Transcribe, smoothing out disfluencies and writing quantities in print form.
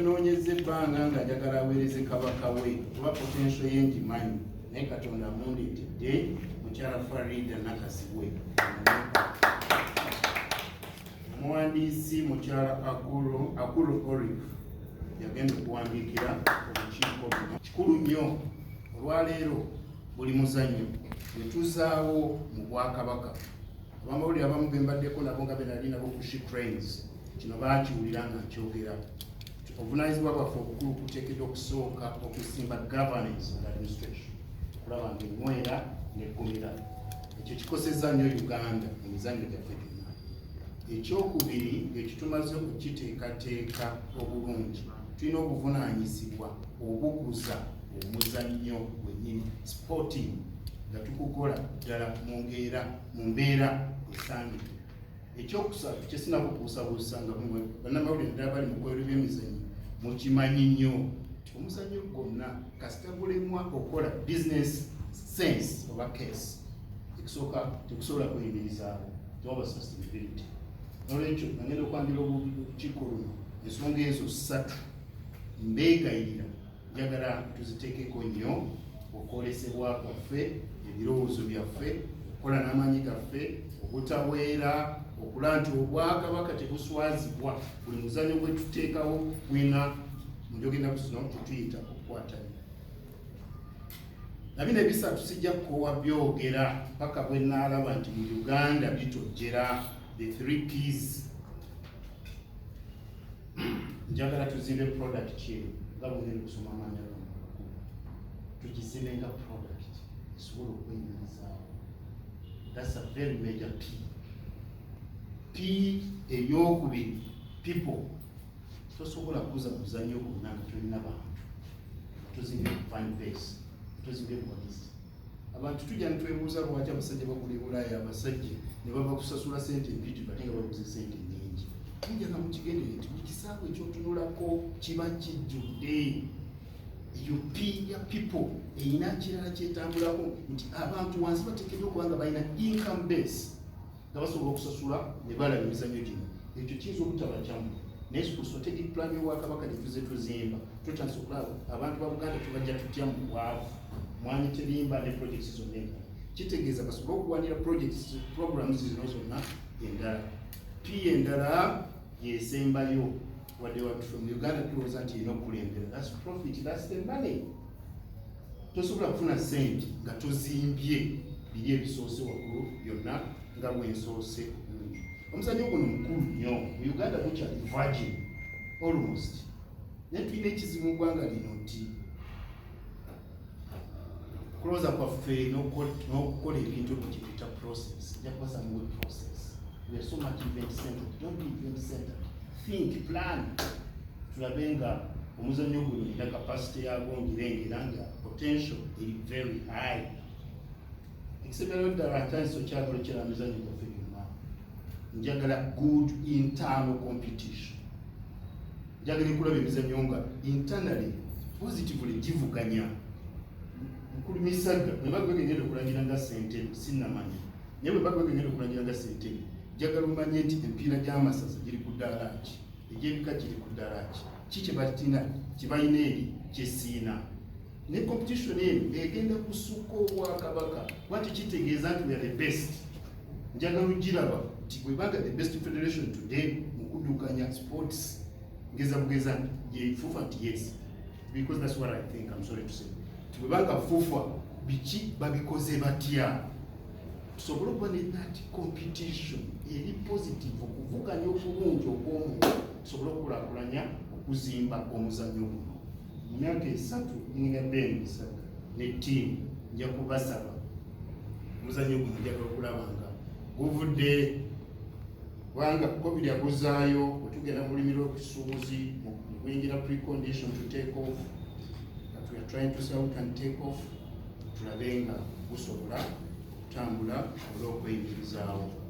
noonyeza ebbanga nga njagala aweereze kabaka we kuba potential ye ngimanyi naye Katonda amundeetedde mukyala Farida Nakasibwe, omuwandiisi mukyala Aguro Olive yagenda okuwandiikira olukiiko luno. Kikulu nnyo olwaleero buli muzannyo bwe tuzaawo mu Bwakabaka. Abamawulire abamu be mbaddeko nabo nga be nali nabo ku She Trains, kino baakiwulira nga nkyogera. Obuvunaanyizibwa bwaffe obukulu kuteekeddwa okusooka okusimba governance and administration, okulaba nga enywera n'eggumira. Ekyo kikosezza nnyo Uganda mu mizannyo gyaffe gyonna. Ekyokubiri ng'ekitumaze okukiteekateeka obulungi, tulina obuvunaanyizibwa obuguza omuzannyo gwennyini, sporting, nga tukukola ddala mu mbeera esaanidde. Ekyokusatu kye sinakubuusabuusa nga bannamawulire ddala bali mu kweru by'emizannyo mukimanyi nnyo omuzannyo gwonna kasita gulemwa okukola business sense oba case, ekisooka tekusobola kweyimirizaawo, tewaba sustainability. Nolwekyo nagenda okwandira olukiiko luno ensonga ezo ssatu mbeegayirira njagala tuziteekeko nnyo, okwolesebwa kwaffe, ebirowoozo byaffe, okukola n'amaanyi gaffe, obutaweera, okulaba nti Obwakabaka tebuswazibwa. Buli muzannyo gwe tuteekawo gwina mu njogenda zino tutuyita okukwatanya. Na bino ebisatu sijja kukoowa byogera paka bwe naalaba nti mu Uganda bitojjera the 3 Ps. Njagala tuzimbe product kyeru nga bwengeri kusoma amaanyi amakulu, tugizimbe nga product esobola okweyimirizaawo. That's a very major P. P eyokubiri, people. Tosobola kuza muzannyo gwonna nga tolina bantu, tuzimbe fan base, tuzimbe police. Abantu tujja netwebuuza lwaki abasajja bagula Bulaaya, abasajja ne baba kusasula sente empitirivu ate nga baguze sente nnyingi. Tujja nga mukigendere nti buli kisaawe ekyotunulako kiba kijjudde. Eyo P ya people erina kirala kyetambulako nti abantu wansi bateekeddwa okuba nga balina income base nga basobola okusasula ne balaba emizannyo gino. Ekyo kiyinza obutaba kyamu naye ku strategic plan y'Obwakabaka gye tuze tuzimba tutandise okulaba abantu ba Buganda tubajja tutya mu bwavu, mwanyi terimba ne projects zonna endala. Kitegeeza basobole okuwanira programs zino zonna endala. P endala yesembayo wadde watu from Uganda tulowooza nti erina okukulembera. That's profit, that's the money. Tosobola kufuna sente nga tozimbye biri ebisoose waggulu byonna nga bwensoose obulungi. Omuzannyo guno mukulu nnyo mu Uganda gukyali virgin almost, naye tulina ekizibu mu ggwanga lino nti kulowooza kwaffe n'okukola ebintu ekituyita process ejja kuba samuwe process. We are so much event centered. Don't be event centered. Think, plan. Tulabe nga omuzannyo guno era capacity yagwo ngirengera nga potential is very high. Ekisebera ddala ntandise okyagala okyala emizannyo gyaffe byonna. Njagala good internal competition. Njagala ekulaba emizannyo nga internally positively givuganya. Mukulu Misagga bwe bagenda okulangira nga ssentebe sinnamanyi, naye bwe bagenda okulangira nga ssentebe njagala omanye nti empiira gy'amasaza giri ku ddaala ki, egy'ebika giri ku ddaala ki, ki kye batina kye balina eri kye siina. Ne competition eno egenda kusukka Obwakabaka wati kitegeeza nti we are the best. Njagala ogiraba nti bwe banga the best federation today mu kuddukanya sports ngeza bugeza yefufa nti yes, because that's what I think, I'm sorry to say. Bwe banga fufa biki babikoze batya, tusobole okuba ne that competition eri positive, okuvuganya obulungi obw'omuntu tusobole okukulaakulanya okuzimba omuzannyo guno. Mu myaka 3 Eyongedde Misagga ne ttiimu nja kubasaba omuzannyo guno njagala okulaba nga guvudde, kubanga COVID yaguzaayo wetugenda mu lulimi lw'obusuubuzi mu kuyingira precondition to take off, that we are trying to say we can take off, tulabe nga gusobola okutambula olw'okweyimirizaawo.